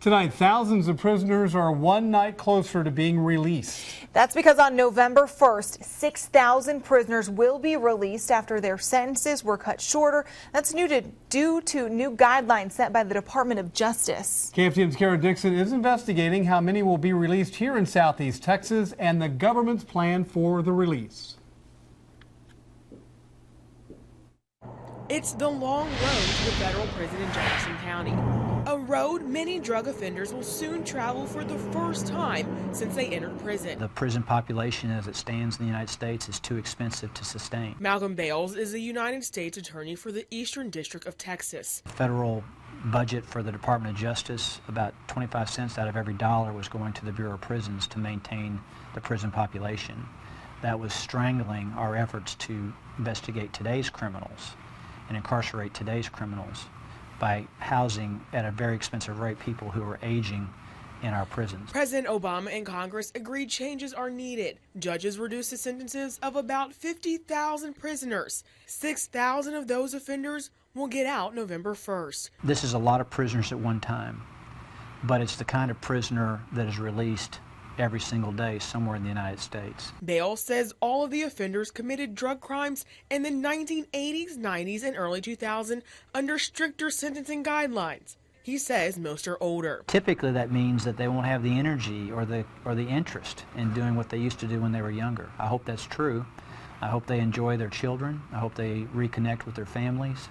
Tonight, thousands of prisoners are one night closer to being released. That's because on November 1st, 6,000 prisoners will be released after their sentences were cut shorter. That's due to new guidelines set by the Department of Justice. KFDM's Dixon is investigating how many will be released here in Southeast Texas and the government's plan for the release. It's the long road to the federal prison in Jackson County. A road many drug offenders will soon travel for the first time since they entered prison. The prison population as it stands in the United States is too expensive to sustain. Malcolm Bales is a United States attorney for the Eastern District of Texas. Federal budget for the Department of Justice, about 25 cents out of every dollar was going to the Bureau of Prisons to maintain the prison population. That was strangling our efforts to investigate today's criminals and incarcerate today's criminals by housing at a very expensive rate people who are aging in our prisons. President Obama and Congress agreed changes are needed. Judges reduced the sentences of about 50,000 prisoners. 6,000 of those offenders will get out November 1st. This is a lot of prisoners at one time, but it's the kind of prisoner that is released every single day somewhere in the United States. Bales says all of the offenders committed drug crimes in the 1980s, 90s, and early 2000s under stricter sentencing guidelines. He says most are older. Typically that means that they won't have the energy or the interest in doing what they used to do when they were younger. I hope that's true. I hope they enjoy their children. I hope they reconnect with their families.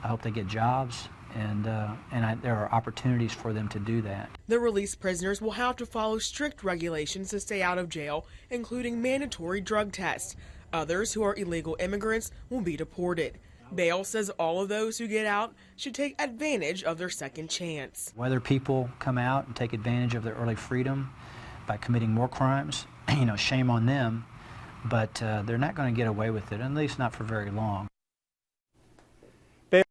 I hope they get jobs. And there are opportunities for them to do that. The released prisoners will have to follow strict regulations to stay out of jail, including mandatory drug tests. Others who are illegal immigrants will be deported. Bales says all of those who get out should take advantage of their second chance. Whether people come out and take advantage of their early freedom by committing more crimes, shame on them, but they're not going to get away with it, at least not for very long.